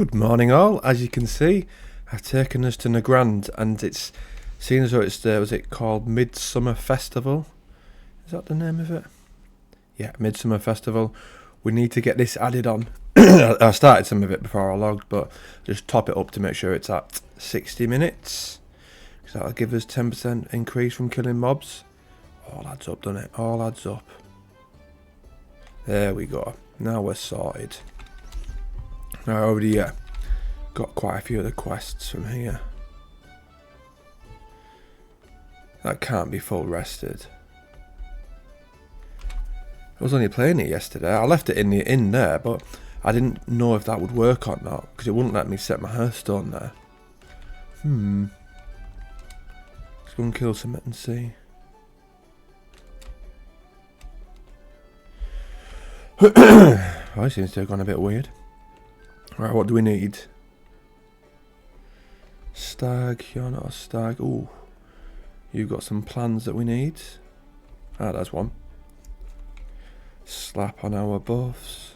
Good morning all. As you can see, I've taken us to Nagrand and it's seen as though it's was it called Midsummer Festival? Is that the name of it? Yeah, Midsummer Festival. We need to get this added on. I started some of it before I logged, but just top it up to make sure it's at 60 minutes. Because that'll give us 10% increase from killing mobs. All adds up, doesn't it? All adds up. There we go. Now we're sorted. I already got quite a few of the quests from here. That can't be full rested. I was only playing it yesterday. I left it in there, but I didn't know if that would work or not because it wouldn't let me set my Hearthstone there. Let's go and kill something and see. Oh, it seems to have gone a bit weird. Right, what do we need? Stag, you're not a stag. Ooh, you've got some plans that we need. Ah, there's one. Slap on our buffs.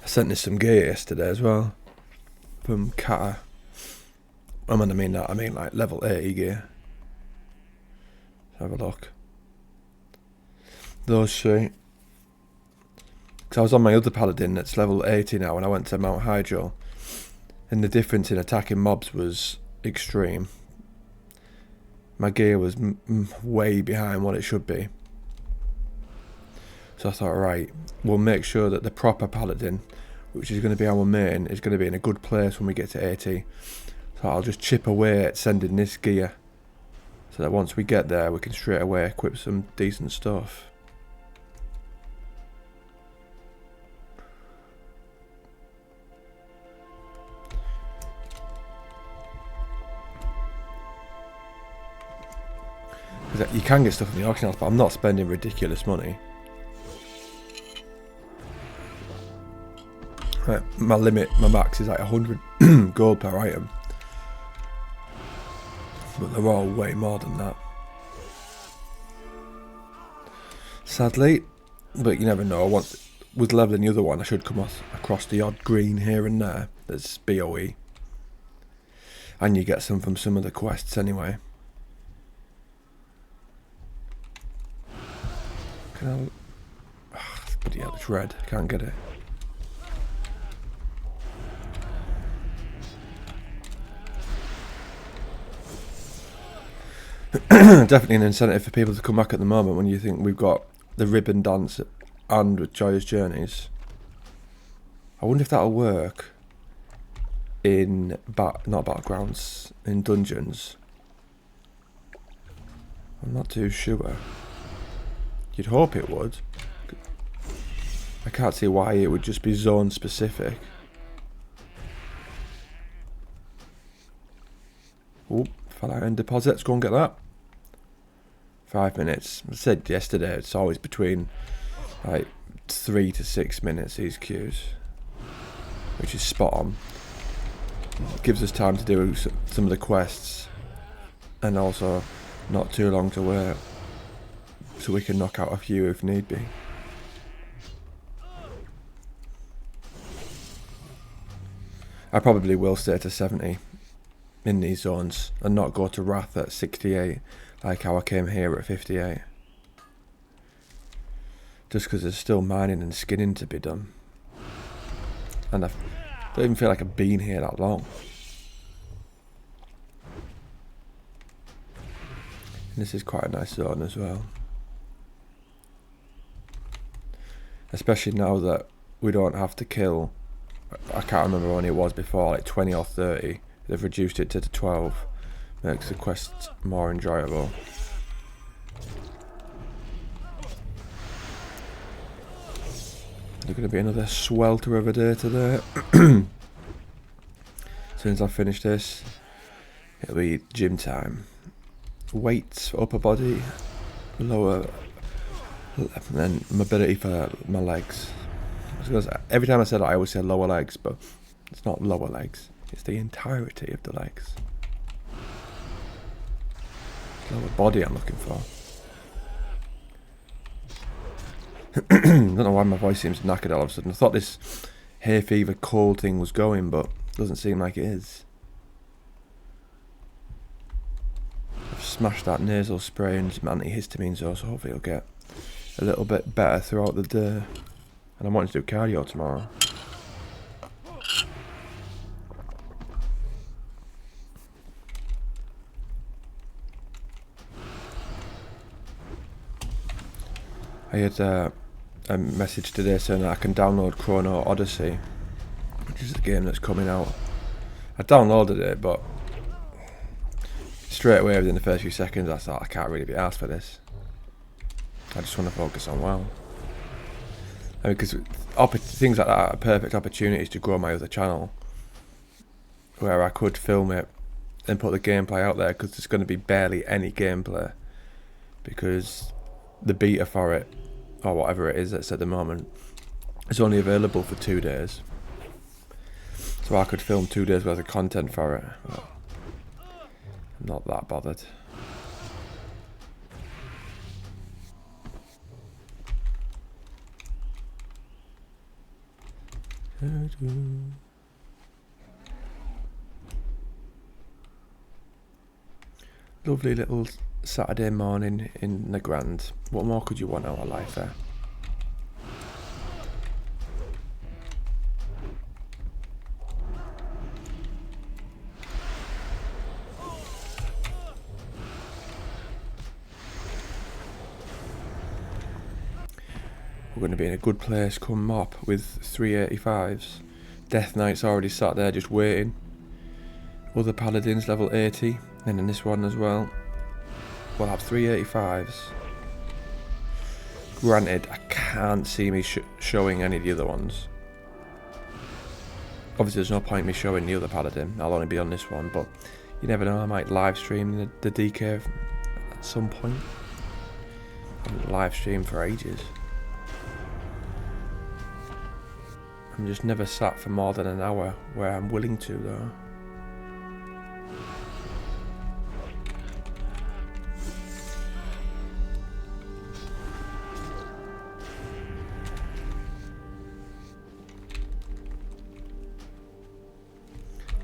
I sent this some gear yesterday as well. From Kata. I mean like level 80 gear. Let's have a look. Those three. Because I was on my other Paladin that's level 80 now and I went to Mount Hydro. And the difference in attacking mobs was extreme. My gear was way behind what it should be. So I thought, right, we'll make sure that the proper Paladin, which is going to be our main, is going to be in a good place when we get to 80. So I'll just chip away at sending this gear. So that once we get there, we can straight away equip some decent stuff. You can get stuff in the auction house, but I'm not spending ridiculous money. Right, my max is like 100 gold per item. But they're all way more than that. Sadly, but you never know. With leveling the other one, I should come across the odd green here and there. That's BOE. And you get some from some of the quests anyway. Can I... Bloody hell, it's red. I can't get it. Definitely an incentive for people to come back at the moment when you think we've got the ribbon dance and with Joyous Journeys. I wonder if that'll work in not battlegrounds, in dungeons. I'm not too sure. You'd hope it would. I can't see why it would just be zone specific. Oop, fell out in deposit. Let's go and get that. 5 minutes. I said yesterday it's always between like 3 to 6 minutes these queues, which is spot on. It gives us time to do some of the quests and also not too long to wait. So we can knock out a few if need be. I probably will stay to 70 in these zones and not go to Wrath at 68 like how I came here at 58. Just because there's still mining and skinning to be done. And I don't even feel like I've been here that long. And this is quite a nice zone as well. Especially now that we don't have to kill, I can't remember when it was before, like 20 or 30. They've reduced it to 12. Makes the quests more enjoyable. There's going to be another swelter of a day today. As soon as I finish this, it'll be gym time. Weights for upper body, lower... and then mobility for my legs. Because every time I said it, I always say lower legs, but it's not lower legs. It's the entirety of the legs. Lower body I'm looking for. Don't know why my voice seems knackered all of a sudden. I thought this hay fever cold thing was going, but doesn't seem like it is. I've smashed that nasal spray and some antihistamines though, so hopefully it'll get a little bit better throughout the day. And I'm wanting to do cardio tomorrow. I had a message today saying that I can download Chrono Odyssey, which is the game that's coming out. I downloaded it, but straight away within the first few seconds I thought I can't really be asked for this. I just want to focus on WoW. I mean, because things like that are perfect opportunities to grow my other channel, where I could film it and put the gameplay out there, because there's going to be barely any gameplay, because the beta for it, or whatever it is that's at the moment, is only available for 2 days. So I could film 2 days worth of content for it, but I'm not that bothered. Lovely little Saturday morning in the Grand. What more could you want out of life there? We're going to be in a good place come MoP with 385s. Death Knight's already sat there just waiting. Other Paladins level 80, and in this one as well. We'll have 385s. Granted, I can't see me showing any of the other ones. Obviously there's no point me showing the other Paladin, I'll only be on this one, but you never know, I might live stream the DK at some point. I haven't live streamed for ages. I'm just never sat for more than an hour where I'm willing to though.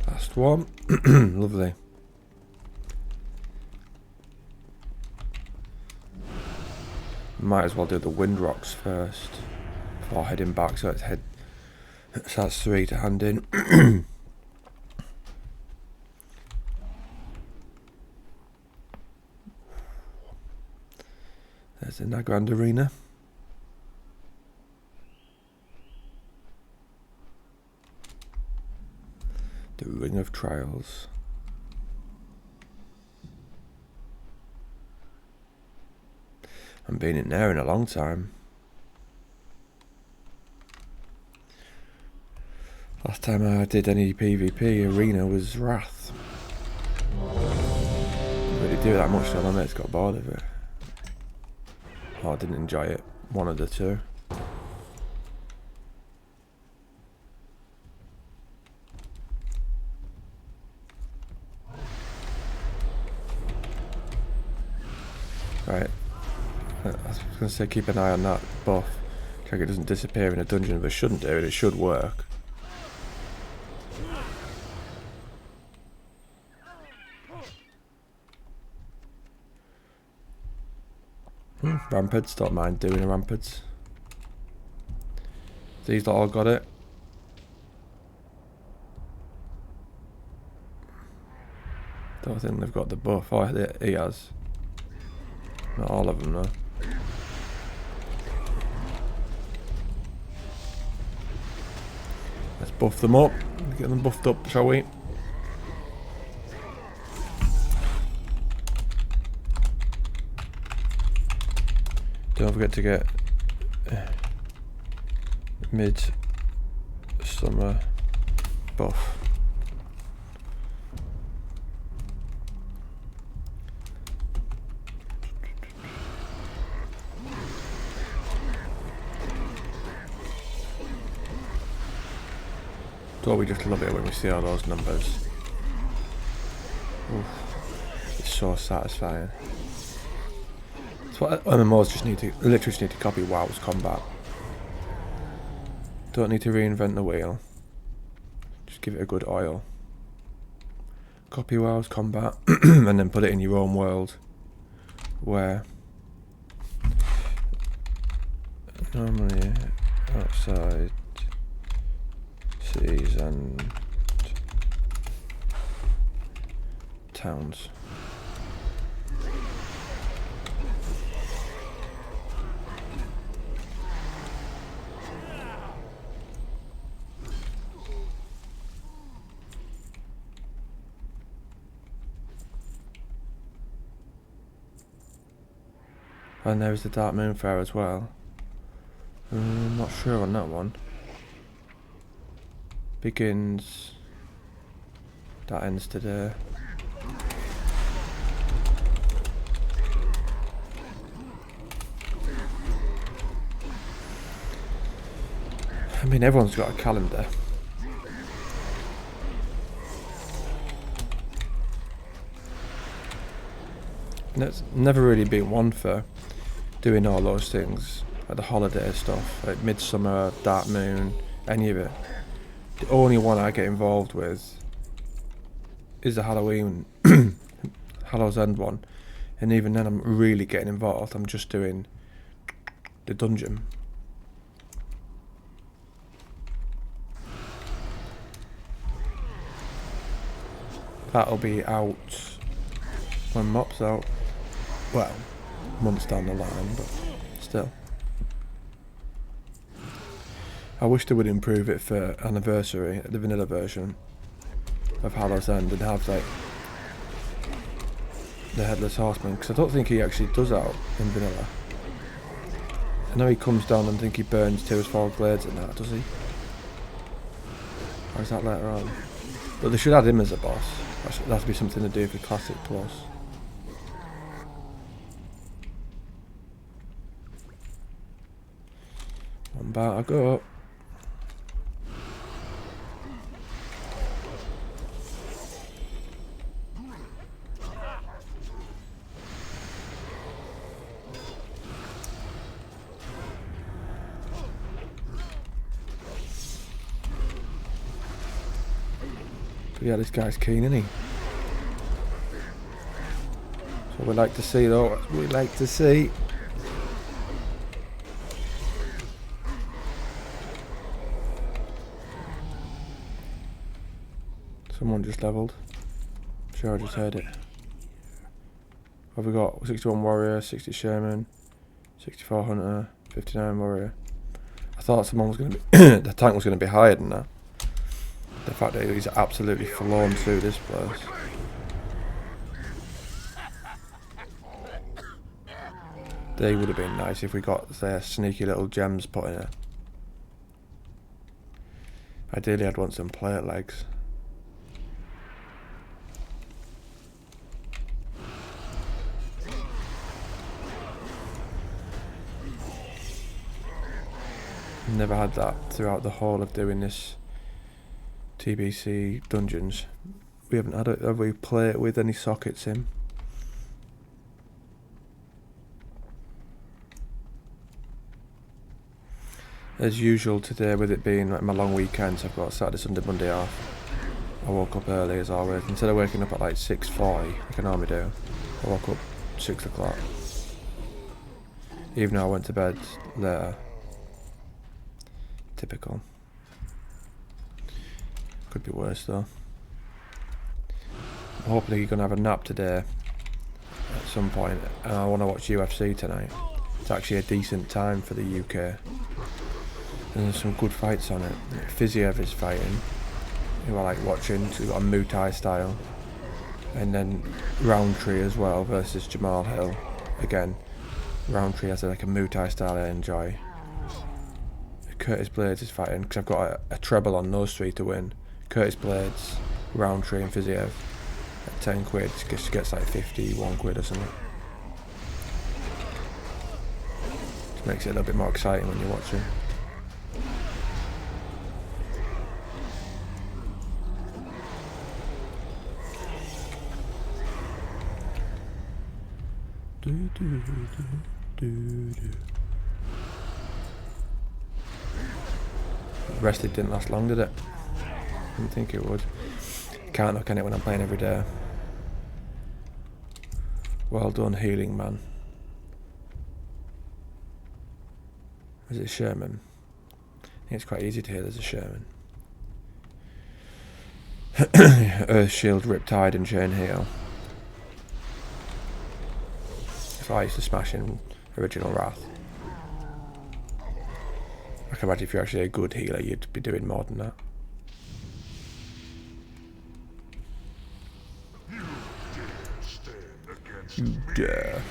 Last one. Lovely. Might as well do the wind rocks first before heading back, so that's 3 to hand in. There's the Nagrand Arena. The Ring of Trials. I haven't been in there in a long time. Last time I did any PvP arena was Wrath. Didn't really do that much, so my mates got bored of it. Or I didn't enjoy it. One of the two. Right. I was going to say keep an eye on that buff. Check it doesn't disappear in a dungeon, but it shouldn't do it. It should work. Ramparts, don't mind doing a ramparts. These all got it. Don't think they've got the buff. Oh, he has. Not all of them though. Let's buff them up. Get them buffed up, shall we? Don't forget to get mid-summer buff. Don't we just love it when we see all those numbers? Oof, it's so satisfying. That's what MMOs just need to, literally just need to copy WoW's combat. Don't need to reinvent the wheel. Just give it a good oil. Copy WoW's combat and then put it in your own world where normally outside cities and towns. And there's the Dark Moon Fair as well. I'm not sure on that one. Begins. That ends today. I mean, everyone's got a calendar. And it's never really been one for doing all those things, like the holiday stuff, like Midsummer, Dark Moon, any of it. The only one I get involved with is the Halloween, Hallow's End one, and even then I'm really getting involved. I'm just doing the dungeon. That'll be out when MoP's out. Well, months down the line, but still. I wish they would improve it for anniversary, the vanilla version of Hallow's End, and have like the Headless Horseman, because I don't think he actually does out in vanilla. I know he comes down and think he burns 2 or 4 glades in that, does he? Or is that later on? But they should add him as a boss. That has to be something to do for Classic Plus. One bar to go. But yeah, this guy's keen, isn't he? So we like to see though. We like to see. Someone just levelled. I'm sure I just heard it. What have we got? 61 warrior, 60 shaman, 64 hunter, 59 warrior. I thought someone was going to be the tank was going to be higher than that. The fact that he's absolutely flown through this place. They would have been nice if we got their sneaky little gems put in it. Ideally I'd want some plate legs. Never had that throughout the whole of doing this TBC dungeons. We haven't had it, have we, play it with any sockets in? As usual today, with it being like my long weekends, I've got Saturday, Sunday, Monday off. I woke up early as always. Instead of waking up at like 6:40 like I normally do, I woke up 6 o'clock. Even though I went to bed later. Typical. Could be worse though. Hopefully you're gonna have a nap today at some point, and I want to watch UFC tonight. It's actually a decent time for the UK. And there's some good fights on it. Fiziev is fighting, who I like watching. So we've got a Muay Thai style, and then Roundtree as well versus Jamal Hill. Again, Roundtree has like a Muay Thai style I enjoy. Curtis Blades is fighting, because I've got a treble on those 3 to win. Curtis Blades, Roundtree and Fiziev at 10 quid, just gets like 51 quid or something. Just makes it a little bit more exciting when you're watching. rested didn't last long, did it? Didn't think it would. Can't knock on it when I'm playing every day. Well done, healing man. Is it Sherman? I think it's quite easy to heal as a Sherman. Earth Shield, Riptide and Chain Heal. So I used to smash in Original Wrath. I can imagine if you're actually a good healer you'd be doing more than that. You dare.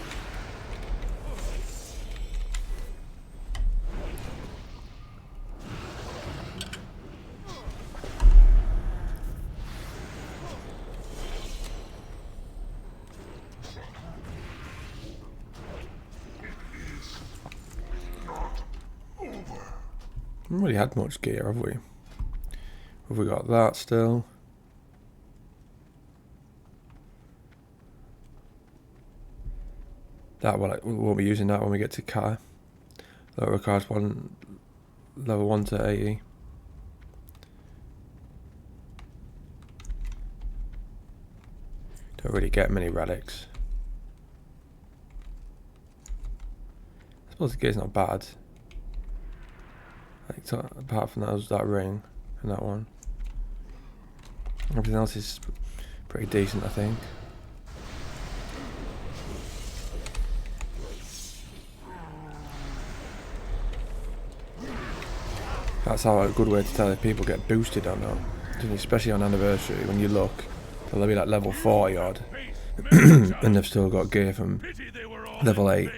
Haven't really had much gear, have we? Have we got that still? That one, we won't be using that when we get to Kai. That requires level 1 to 80. Don't really get many relics. I suppose the gear's not bad. Like, apart from that, was that ring and that one. Everything else is pretty decent, I think. That's how a good way to tell if people get boosted or not. Especially on anniversary, when you look, they'll be like level 40 odd, and they've still got gear from level 8.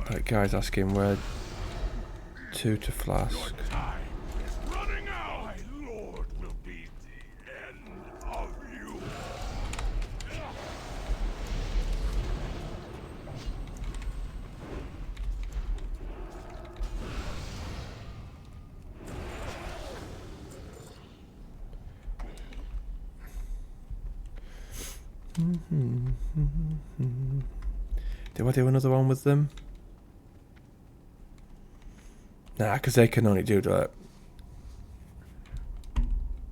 That guy's asking where to Flask. Do I do another one with them? Nah, because they can only do the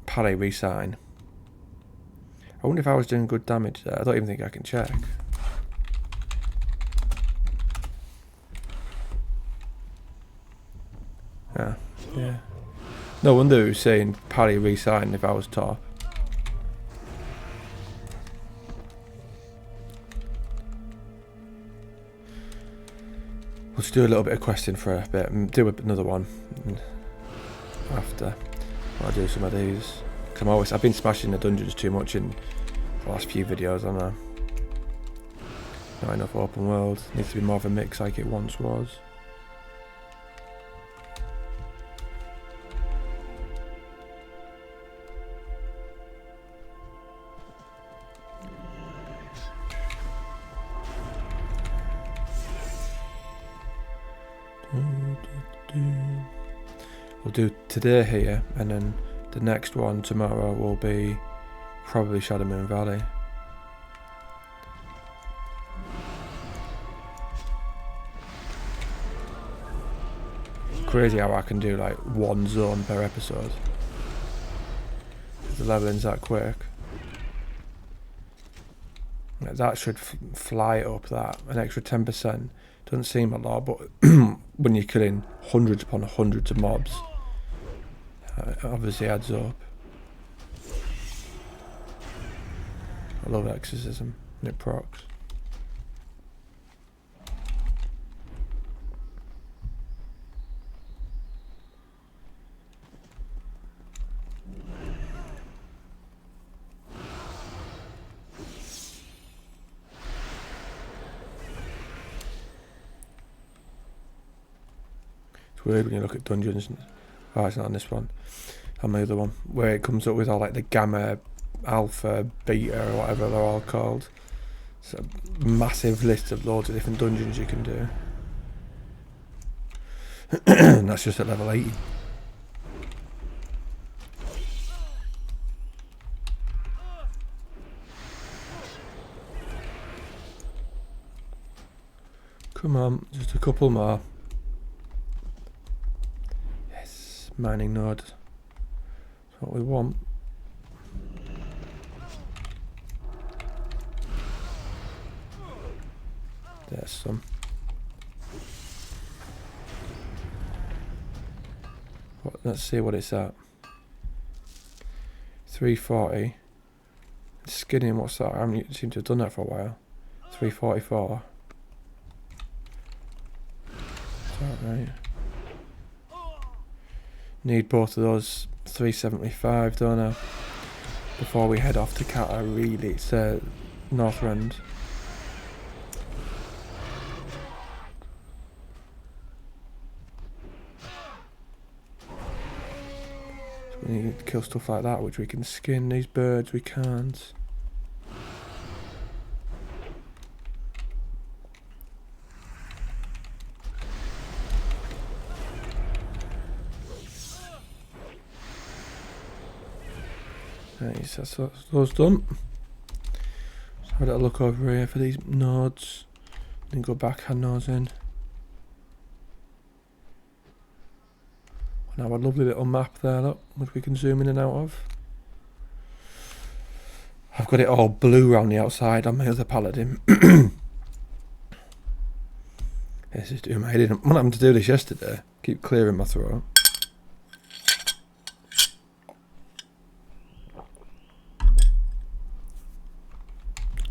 parry resign. I wonder if I was doing good damage there. I don't even think I can check. Yeah. No wonder he was saying parry resign if I was top. We'll just do a little bit of questing for a bit and do another one after. I'll do some of these. Cause I've been smashing the dungeons too much in the last few videos, I know. Not enough open world. Needs to be more of a mix like it once was. We'll do today here, and then the next one tomorrow will be probably Shadow Moon Valley. Crazy how I can do like one zone per episode. The leveling's that quick. That should fly up that, an extra 10%. Doesn't seem a lot, but when you're killing hundreds upon hundreds of mobs, it obviously adds up. I love Exorcism, and it procs. It's weird when you look at dungeons. Oh, it's not on this one. On the other one, where it comes up with all like the gamma, alpha, beta, or whatever they're all called. It's a massive list of loads of different dungeons you can do. And that's just at level 80. Come on, just a couple more. Yes, mining node. That's what we want. There's some. Let's see what it's at. 340. Skinning, what's that? I haven't seemed to have done that for a while. 344. Is that right? Need both of those. 375, don't I? Before we head off to Cata, really. It's North End. We need to kill stuff like that, which we can skin. These birds we can't. Nice, that's those done. Let's have a little look over here for these nodes. Then go back, hand those in. Now a lovely little map there, look, which we can zoom in and out of. I've got it all blue around the outside on my other Paladin. This is doing my head in. I'm not having to do this yesterday. Keep clearing my throat.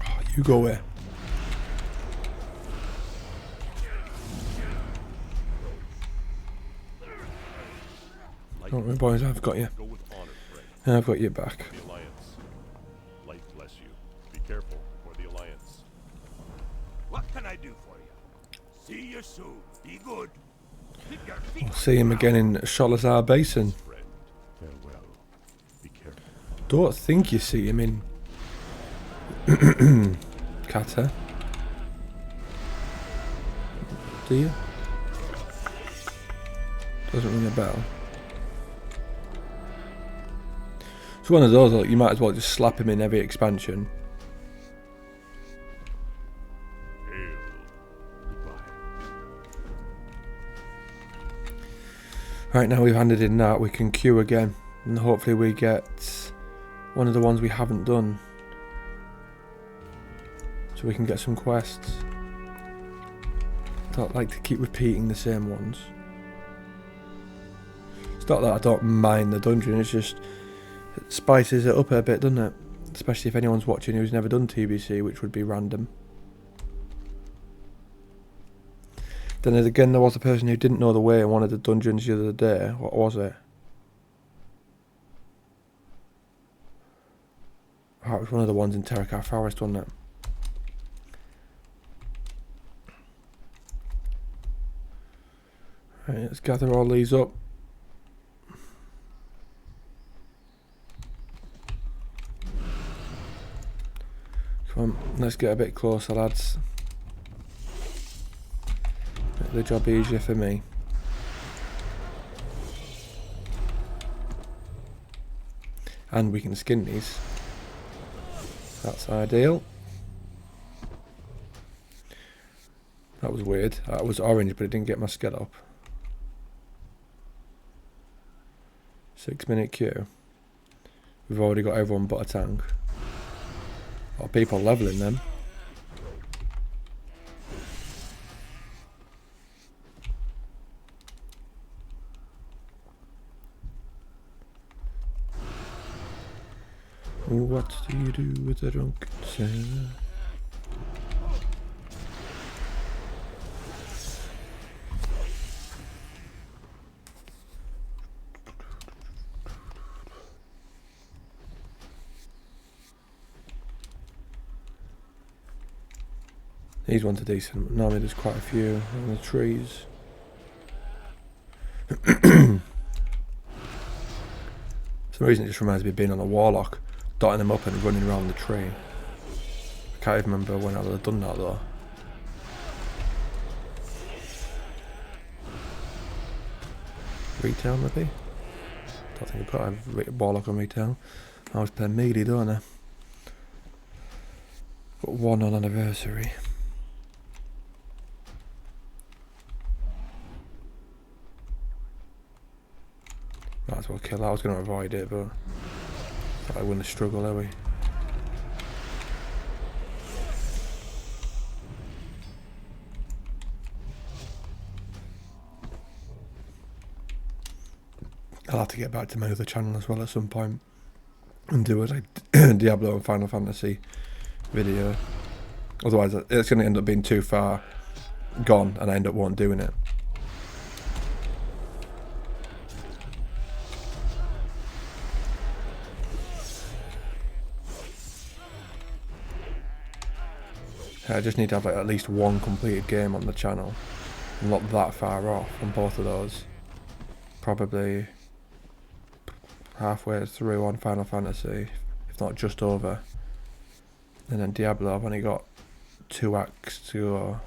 Oh, you go away. Don't worry, boys, I've got you. I've got you back. Light bless you. Be careful for the Alliance. What can I do for you? See you soon. Be good. Keep your feet. We'll see him again in Sholazar Basin. Farewell. Be careful. Don't think you see him in Cata. Do you? Doesn't ring a bell. It's one of those, like, you might as well just slap him in every expansion. Hail. Goodbye. Right, now we've handed in that, we can queue again. And hopefully we get one of the ones we haven't done. So we can get some quests. I don't like to keep repeating the same ones. It's not that I don't mind the dungeon, it's just it spices it up a bit, doesn't it? Especially if anyone's watching who's never done TBC, which would be random. Then again, there was a person who didn't know the way in one of the dungeons the other day. What was it? Oh, it was one of the ones in Terracar Forest, wasn't it? Right, let's gather all these up. Come on, let's get a bit closer, lads. Make the job easier for me. And we can skin these. That's ideal. That was weird. That was orange, but it didn't get my skill up. 6-minute queue. We've already got everyone but a tank. A lot of people leveling them. What do you do with a drunken sailor? These ones are decent. Normally there's quite a few on the trees. For some reason it just reminds me of being on a warlock, dotting them up and running around the tree. I can't even remember when I would have done that though. Retail maybe? Don't think I've got a warlock on retail. I always play melee, don't I? Got one on anniversary. Might as well kill that. I was going to avoid it, but I wouldn't struggle, are we? I'll have to get back to my other channel as well at some point and do a Diablo and Final Fantasy video. Otherwise, it's going to end up being too far gone and I end up not doing it. I just need to have like at least one completed game on the channel. I'm not that far off on both of those. Probably halfway through on Final Fantasy, if not just over. And then Diablo, I've only got 2 acts to go.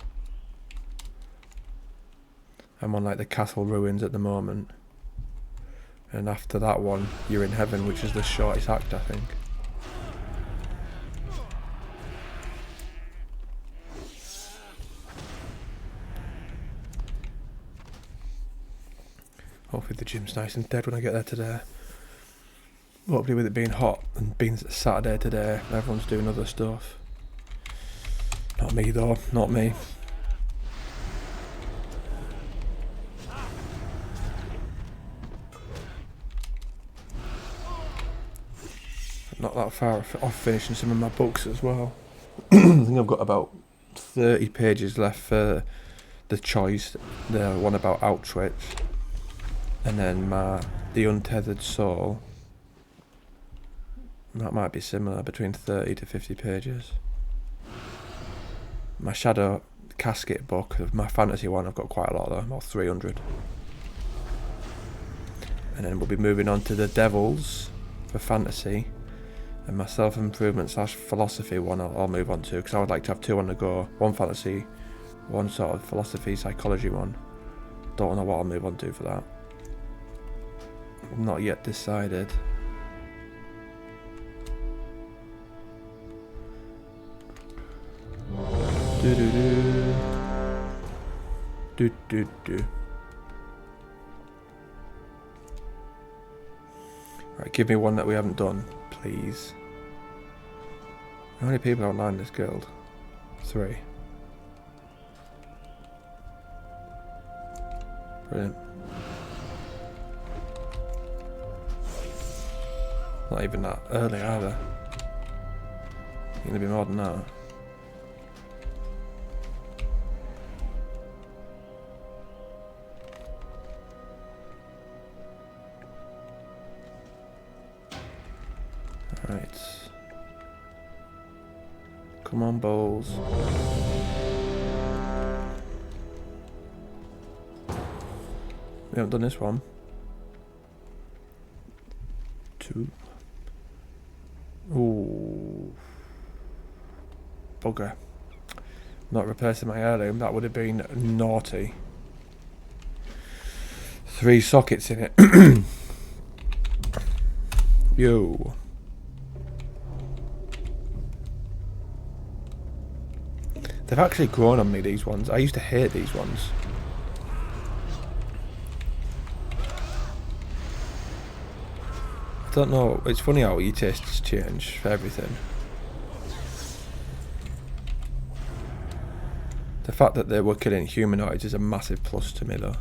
I'm on like the castle ruins at the moment. And after that one, you're in heaven, which is the shortest act, I think. Hopefully the gym's nice and dead when I get there today. Hopefully with it being hot and being Saturday today, everyone's doing other stuff. Not me though, not me. Not that far off finishing some of my books as well. I think I've got about 30 pages left for the choice, the one about Outwitch. And then the Untethered Soul, that might be similar, between 30 to 50 pages. My Shadow Casket book, my fantasy one, I've got quite a lot though, about 300. And then we'll be moving on to the Devils for fantasy. And my self-improvement / philosophy one I'll move on to, because I would like to have 2 on the go. One fantasy, one sort of philosophy, psychology one. Don't know what I'll move on to for that. Not yet decided. Do do do. Do do do. Right, give me one that we haven't done, please. How many people are online in this guild? 3. Brilliant. Not even that early either. Gonna be more than that. Right. Come on, bowls. We haven't done this one. 2. Ooh. Bugger. Not replacing my heirloom, that would have been naughty. 3 sockets in it. Yo. They've actually grown on me, these ones. I used to hate these ones. I don't know, it's funny how your tastes change for everything. The fact that they were killing humanoids is a massive plus to me though.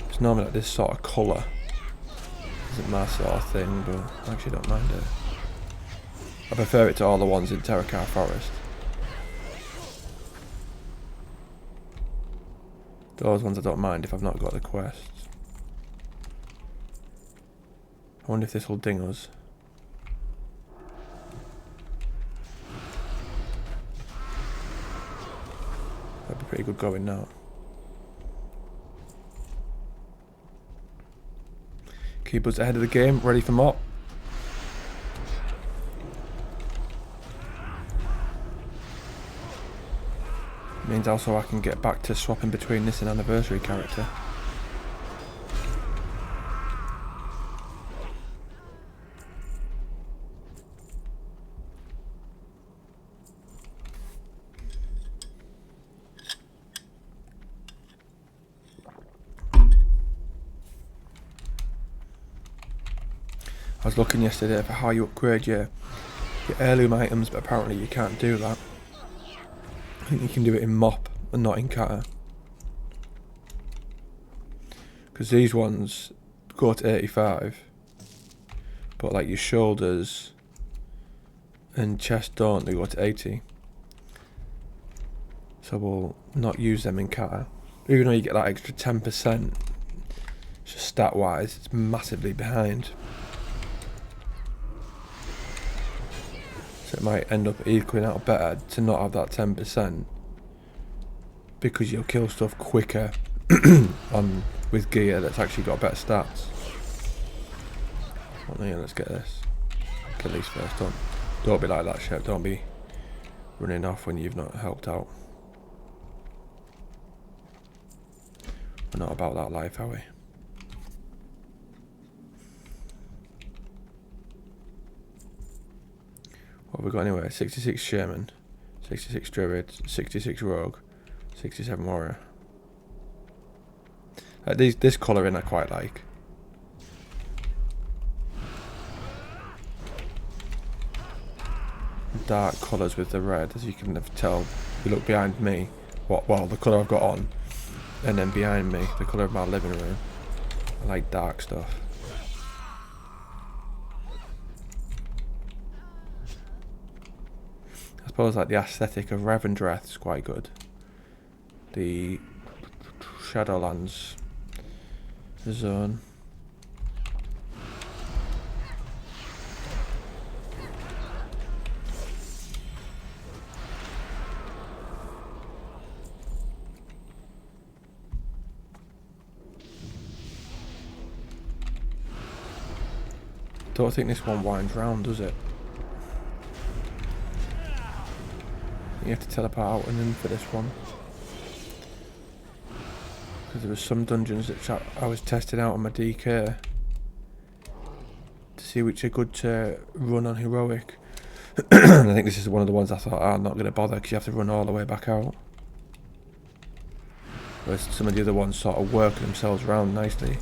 It's normally like this sort of colour isn't my sort of thing, but I actually don't mind it. I prefer it to all the ones in Terracar Forest. Those ones I don't mind if I've not got the quests. I wonder if this will ding us. That'd be pretty good going now. Keep us ahead of the game, ready for MoP. Means also I can get back to swapping between this and anniversary character. I was looking yesterday for how you upgrade your heirloom items, but apparently you can't do that. I think you can do it in MoP and not in Kata. Because these ones go to 85, but like your shoulders and chest don't, they go to 80. So we'll not use them in Kata. Even though you get that extra 10%, just stat wise, it's massively behind. So it might end up equaling out better to not have that 10%, because you'll kill stuff quicker with gear that's actually got better stats. Well, yeah, let's get this. Kill these first. Don't be like that, Shep. Don't be running off when you've not helped out. We're not about that life, are we? What have we got anyway? 66 Shaman, 66 Druid, 66 Rogue, 67 Warrior. This colouring I quite like. Dark colours with the red, as you can tell. You look behind me, well, the colour I've got on, and then behind me, the colour of my living room. I like dark stuff. I suppose like the aesthetic of Revendreth is quite good. The Shadowlands zone. Don't think this one winds round, does it? You have to teleport out and in for this one. Because there was some dungeons that I was testing out on my DK to see which are good to run on heroic. And I think this is one of the ones I thought, I'm not going to bother, because you have to run all the way back out. Whereas some of the other ones sort of work themselves around nicely.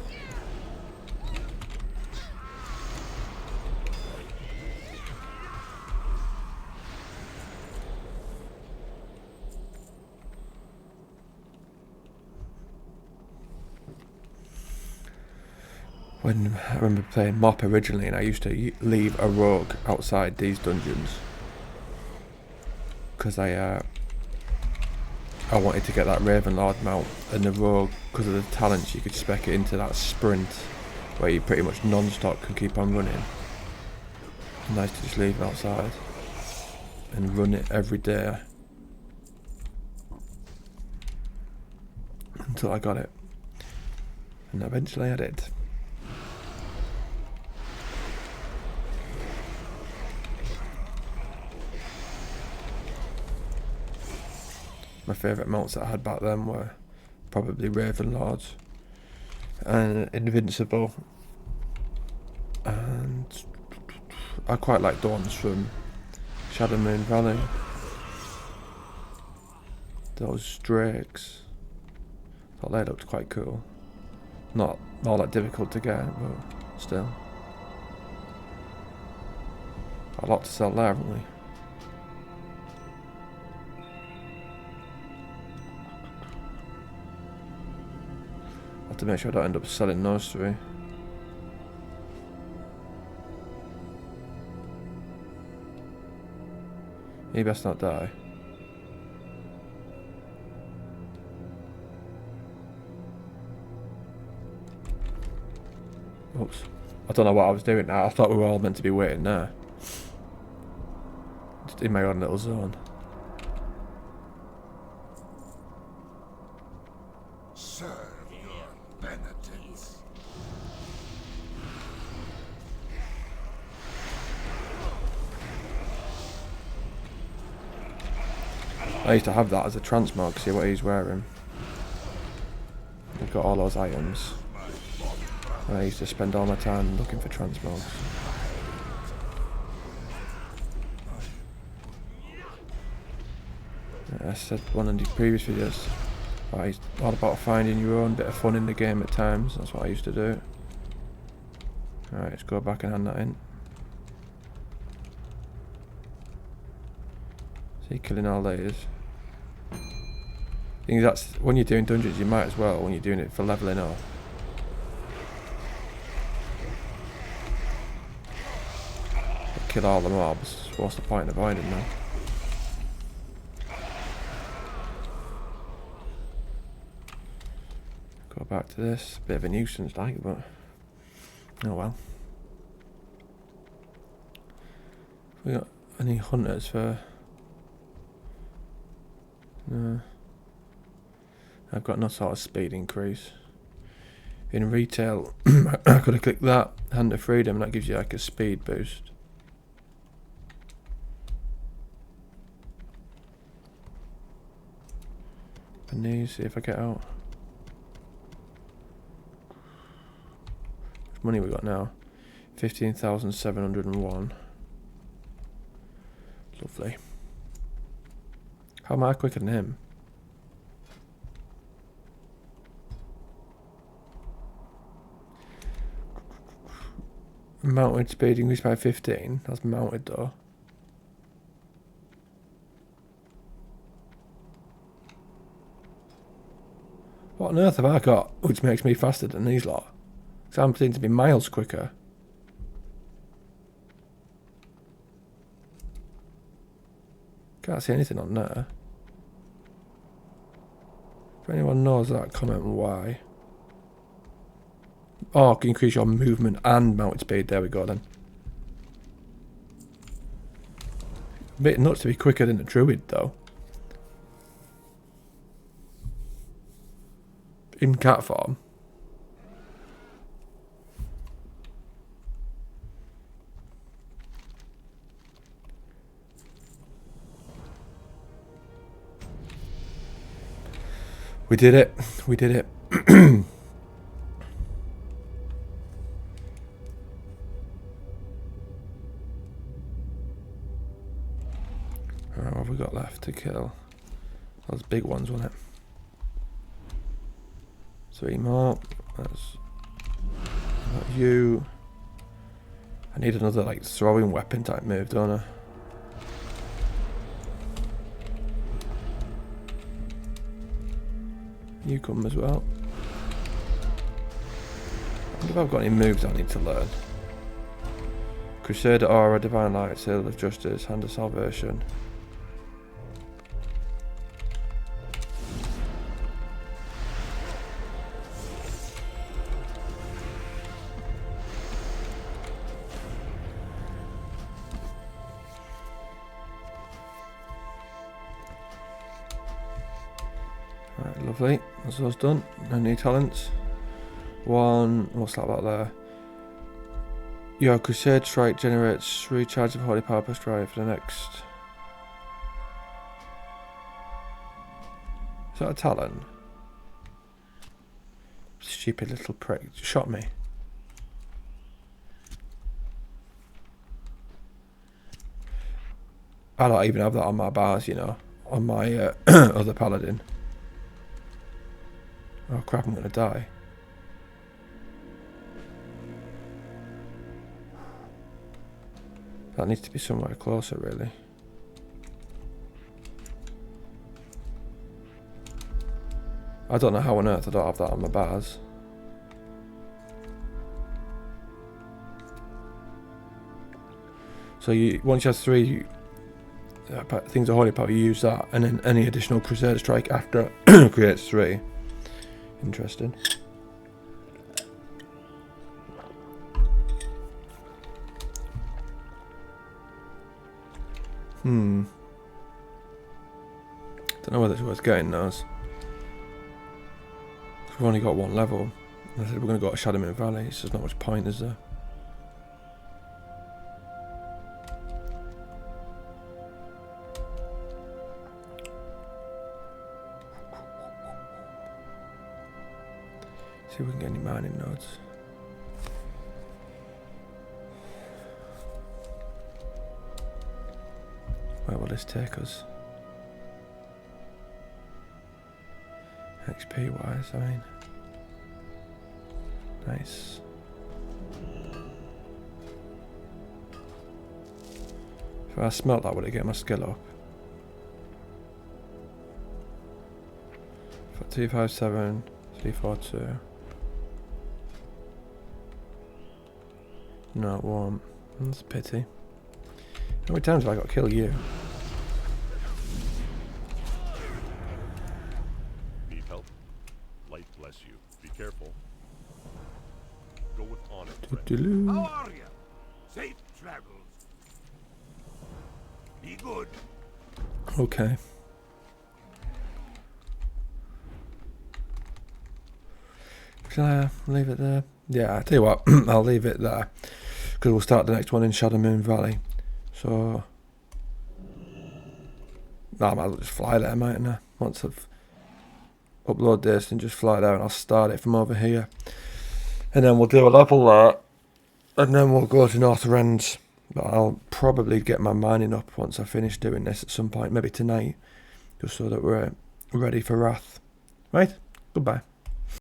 When I remember playing MoP originally, and I used to leave a rogue outside these dungeons because I wanted to get that Ravenlord mount, and the rogue, because of the talents, you could spec it into that sprint where you pretty much non-stop can keep on running. Nice to just leave it outside and run it every day until I got it, and eventually I did. My favourite mounts that I had back then were probably Ravenlords and Invincible, and I quite like the ones from Shadow Moon Valley. Those drakes, thought they looked quite cool. Not all that difficult to get, but still. Got a lot to sell there, haven't we? To make sure I don't end up selling those three. You best not die. Oops. I don't know what I was doing now. I thought we were all meant to be waiting there. Just in my own little zone. I used to have that as a transmog, see what he's wearing. I've got all those items. And I used to spend all my time looking for transmogs. I said one of the previous videos, it's all about finding your own bit of fun in the game at times. That's what I used to do. Alright, let's go back and hand that in. See, killing all these. I think that's when you're doing dungeons, you might as well when you're doing it for leveling up. Kill all the mobs. What's the point of avoiding them? Go back to this. Bit of a nuisance, like, but oh well. We got any hunters for? No. I've got no sort of speed increase. In retail, I could have clicked that, Hand of Freedom, and that gives you like a speed boost. And these, see if I get out. How much money we got now? 15,701. Lovely. How am I quicker than him? Mounted speed increased by 15. That's mounted though. What on earth have I got which makes me faster than these lot? Because I'm seem to be miles quicker. Can't see anything on there. If anyone knows that, comment why. Oh, can increase your movement and mounted speed. There we go then. A bit nuts to be quicker than a druid though. In cat form. We did it. We did it. Alright, what have we got left to kill? Those big ones, wasn't it? 3 more. That's you. I need another like throwing weapon type move, don't I? You come as well. I wonder if I've got any moves I need to learn. Crusader Aura, Divine Light, Seal of Justice, Hand of Salvation. Right, lovely. That's those done. No new talents. One, what's that about there? Your Crusade Strike generates recharge of Holy Power plus drive for the next. Is that a talent? Stupid little prick. Shot me. I don't even have that on my bars, you know. On my other Paladin. Oh crap, I'm gonna die. That needs to be somewhere closer, really. I don't know how on earth I don't have that on my bars. So you, once you have 3 things of Holy Power, you use that, and then any additional Crusader Strike after creates 3. Interesting. Don't know whether it's worth getting those. We've only got 1 level. I said we're going to go to Shadowmere Valley, so there's not much point, is there? See if we can get any mining nodes. Where will this take us? XP wise, I mean. Nice. If I smelt that, would it get my skill up? For 257, 342. No, it won't. That's a pity. How many times have I got to kill you? Need help? Light bless you. Be careful. Go with honor, friend. Doo-doo-doo. How are you? Safe travels. Be good. Okay. Shall I leave it there? Yeah, I tell you what, I'll leave it there. Because we'll start the next one in Shadow Moon Valley. So... I might just fly there, mightn't I? Once I've upload this and just fly there, and I'll start it from over here. And then we'll do a level there. And then we'll go to Northrend. But I'll probably get my mining up once I finish doing this at some point. Maybe tonight. Just so that we're ready for Wrath. Right? Goodbye.